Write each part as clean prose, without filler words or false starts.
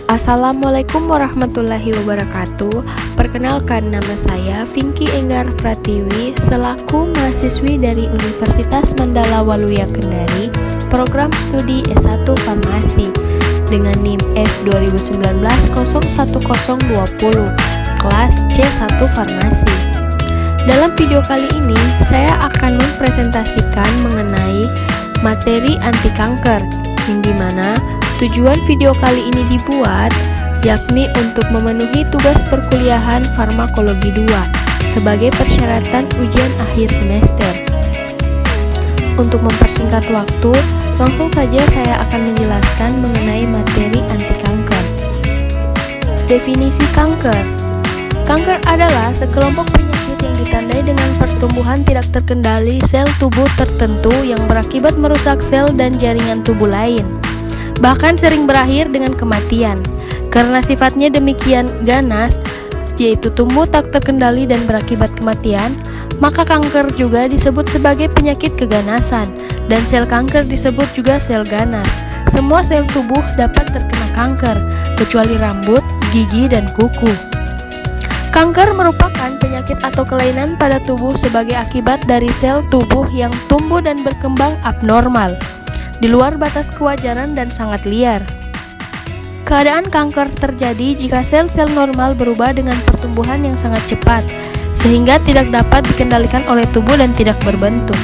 Assalamualaikum warahmatullahi wabarakatuh. Perkenalkan, nama saya Vinky Enggar Pratiwi selaku mahasiswi dari Universitas Mandala Waluya Kendari, program studi S1 Farmasi dengan NIM F2019-01020, kelas C1 Farmasi. Dalam video kali ini, saya akan mempresentasikan mengenai materi anti kanker, yang dimana tujuan video kali ini dibuat yakni untuk memenuhi tugas perkuliahan farmakologi 2 sebagai persyaratan ujian akhir semester. Untuk mempersingkat waktu, langsung saja saya akan menjelaskan mengenai materi anti kanker. Definisi kanker. Kanker adalah sekelompok penyakit yang ditandai dengan pertumbuhan tidak terkendali sel tubuh tertentu yang berakibat merusak sel dan jaringan tubuh lain. Bahkan sering berakhir dengan kematian. Karena sifatnya demikian ganas, yaitu tumbuh tak terkendali dan berakibat kematian, maka kanker juga disebut sebagai penyakit keganasan, dan sel kanker disebut juga sel ganas. Semua sel tubuh dapat terkena kanker, kecuali rambut, gigi, dan kuku. Kanker merupakan penyakit atau kelainan pada tubuh sebagai akibat dari sel tubuh yang tumbuh dan berkembang abnormal, di luar batas kewajaran dan sangat liar. Keadaan kanker terjadi jika sel-sel normal berubah dengan pertumbuhan yang sangat cepat, sehingga tidak dapat dikendalikan oleh tubuh dan tidak berbentuk.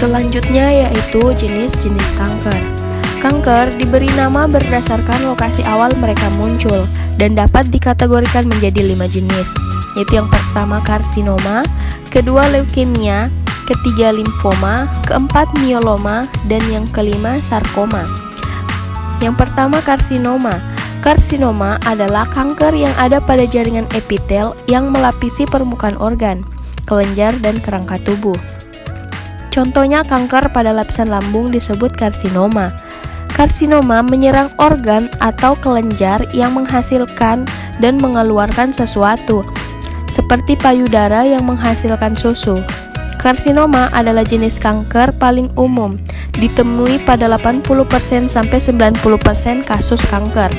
Selanjutnya yaitu jenis-jenis kanker. Kanker diberi nama berdasarkan lokasi awal mereka muncul, dan dapat dikategorikan menjadi 5 jenis, yaitu yang pertama karsinoma, kedua leukemia, ketiga limfoma, keempat mieloma, dan yang kelima sarkoma. Yang pertama karsinoma. Karsinoma adalah kanker yang ada pada jaringan epitel yang melapisi permukaan organ, kelenjar, dan kerangka tubuh. Contohnya kanker pada lapisan lambung disebut karsinoma. Karsinoma menyerang organ atau kelenjar yang menghasilkan dan mengeluarkan sesuatu, seperti payudara yang menghasilkan susu. Karsinoma adalah jenis kanker paling umum, ditemui pada 80% sampai 90% kasus kanker.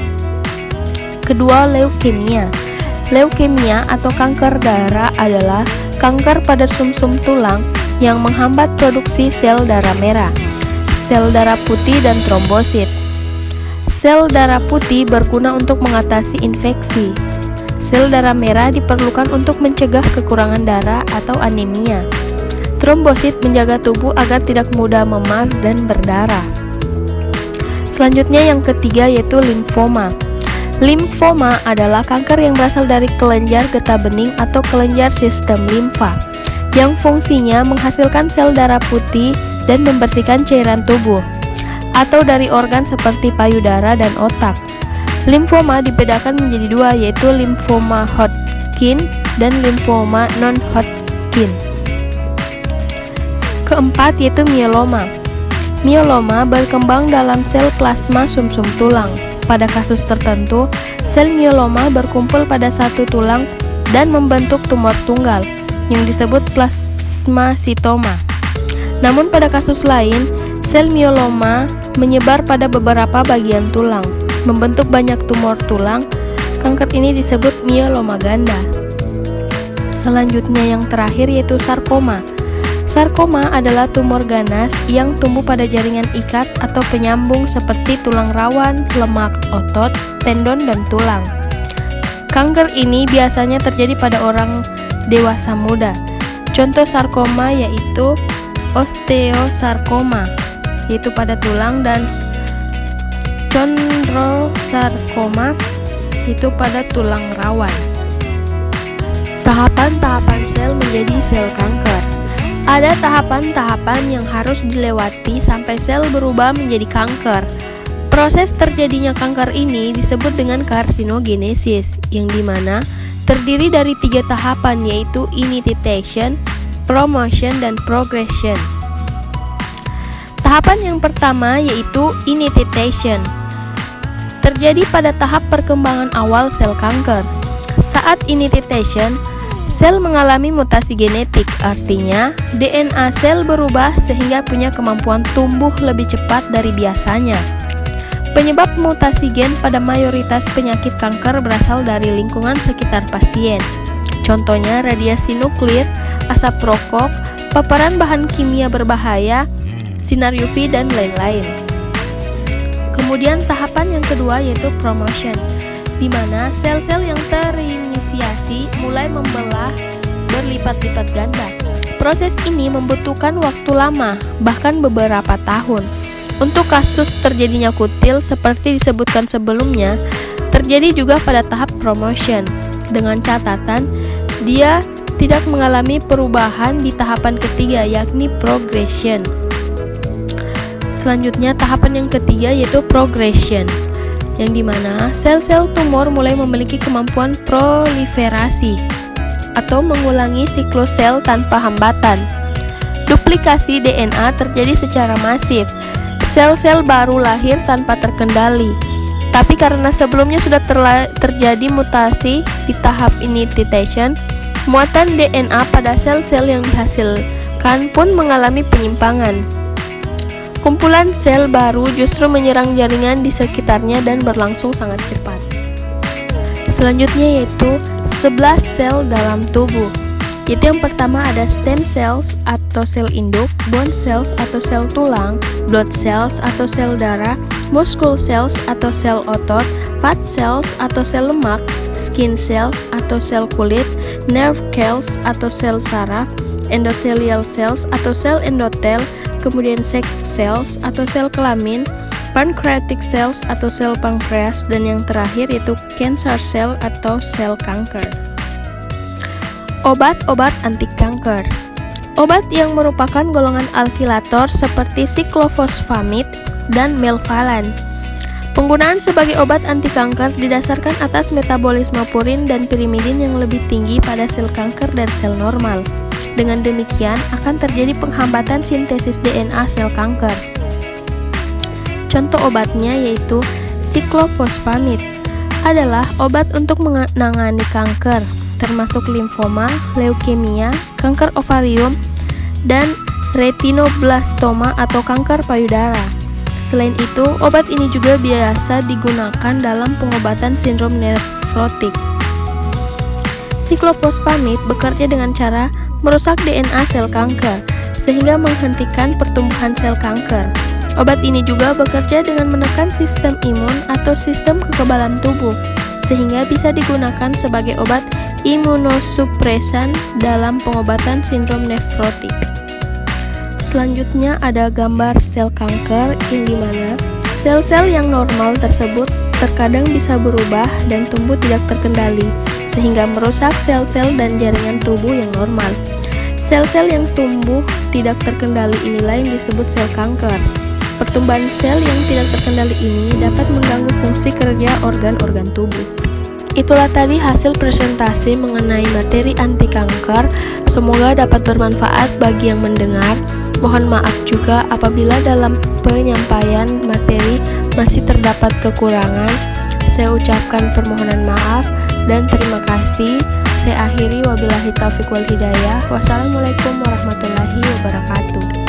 Kedua, leukemia. Leukemia atau kanker darah adalah kanker pada sumsum tulang yang menghambat produksi sel darah merah, sel darah putih, dan trombosit. Sel darah putih berguna untuk mengatasi infeksi. Sel darah merah diperlukan untuk mencegah kekurangan darah atau anemia. Trombosit menjaga tubuh agar tidak mudah memar dan berdarah. Selanjutnya yang ketiga yaitu limfoma. Limfoma adalah kanker yang berasal dari kelenjar getah bening atau kelenjar sistem limfa, yang fungsinya menghasilkan sel darah putih dan membersihkan cairan tubuh, atau dari organ seperti payudara dan otak. Limfoma dibedakan menjadi dua, yaitu limfoma Hodgkin dan limfoma non-Hodgkin. Keempat yaitu mieloma. Mieloma berkembang dalam sel plasma sumsum tulang. Pada kasus tertentu, sel mieloma berkumpul pada satu tulang dan membentuk tumor tunggal yang disebut plasmasitoma. Namun pada kasus lain, sel mieloma menyebar pada beberapa bagian tulang, membentuk banyak tumor tulang. Kanker ini disebut mieloma ganda. Selanjutnya yang terakhir yaitu sarkoma. Sarkoma adalah tumor ganas yang tumbuh pada jaringan ikat atau penyambung seperti tulang rawan, lemak, otot, tendon, dan tulang. Kanker ini biasanya terjadi pada orang dewasa muda. Contoh sarkoma yaitu osteosarkoma, yaitu pada tulang, dan chondrosarkoma, yaitu pada tulang rawan. Tahapan-tahapan sel menjadi sel kanker. Ada tahapan-tahapan yang harus dilewati sampai sel berubah menjadi kanker. Proses terjadinya kanker ini disebut dengan karsinogenesis, yang dimana terdiri dari 3 tahapan, yaitu initiation, promotion, dan progression. Tahapan yang pertama yaitu initiation. Terjadi pada tahap perkembangan awal sel kanker. Saat initiation, sel mengalami mutasi genetik, artinya DNA sel berubah sehingga punya kemampuan tumbuh lebih cepat dari biasanya. Penyebab mutasi gen pada mayoritas penyakit kanker berasal dari lingkungan sekitar pasien. Contohnya radiasi nuklir, asap rokok, paparan bahan kimia berbahaya, sinar UV, dan lain-lain. Kemudian tahapan yang kedua yaitu promotion, di mana sel-sel yang terinisiasi mulai membelah berlipat-lipat ganda. Proses ini membutuhkan waktu lama, bahkan beberapa tahun. Untuk kasus terjadinya kutil seperti disebutkan sebelumnya, terjadi juga pada tahap promotion, dengan catatan dia tidak mengalami perubahan di tahapan ketiga yakni progression. Selanjutnya tahapan yang ketiga yaitu progression, yang dimana sel-sel tumor mulai memiliki kemampuan proliferasi atau mengulangi siklus sel tanpa hambatan. Duplikasi DNA terjadi secara masif. Sel-sel baru lahir tanpa terkendali. Tapi karena sebelumnya sudah terjadi mutasi di tahap initiation, muatan DNA pada sel-sel yang dihasilkan pun mengalami penyimpangan. Kumpulan sel baru justru menyerang jaringan di sekitarnya dan berlangsung sangat cepat. Selanjutnya yaitu 11 sel dalam tubuh. Yaitu yang pertama ada stem cells atau sel induk, bone cells atau sel tulang, blood cells atau sel darah, muscle cells atau sel otot, fat cells atau sel lemak, skin cell atau sel kulit, nerve cells atau sel saraf, endothelial cells atau sel endotel, kemudian sex cells atau sel kelamin, pancreatic cells atau sel pankreas, dan yang terakhir yaitu cancer cell atau sel kanker. Obat-obat anti kanker. Obat yang merupakan golongan alkilator seperti siklofosfamid dan melphalan. Penggunaan sebagai obat anti kanker didasarkan atas metabolisme purin dan pirimidin yang lebih tinggi pada sel kanker dari sel normal. Dengan demikian akan terjadi penghambatan sintesis DNA sel kanker. Contoh obatnya yaitu siklofosfamid adalah obat untuk menangani kanker, termasuk limfoma, leukemia, kanker ovarium, dan retinoblastoma atau kanker payudara. Selain itu, obat ini juga biasa digunakan dalam pengobatan sindrom nefrotik. Siklofosfamid bekerja dengan cara merusak DNA sel kanker, sehingga menghentikan pertumbuhan sel kanker. Obat ini juga bekerja dengan menekan sistem imun atau sistem kekebalan tubuh, sehingga bisa digunakan sebagai obat imunosupresan dalam pengobatan sindrom nefrotik. Selanjutnya ada gambar sel kanker, yang dimana sel-sel yang normal tersebut terkadang bisa berubah dan tumbuh tidak terkendali, sehingga merusak sel-sel dan jaringan tubuh yang normal. Sel-sel yang tumbuh tidak terkendali inilah yang disebut sel kanker. Pertumbuhan sel yang tidak terkendali ini dapat mengganggu fungsi kerja organ-organ tubuh. Itulah tadi hasil presentasi mengenai materi anti kanker. Semoga dapat bermanfaat bagi yang mendengar. Mohon maaf juga apabila dalam penyampaian materi masih terdapat kekurangan. Saya ucapkan permohonan maaf dan terima kasih. Saya akhiri, wabillahi taufiq wal hidayah. Wassalamualaikum warahmatullahi wabarakatuh.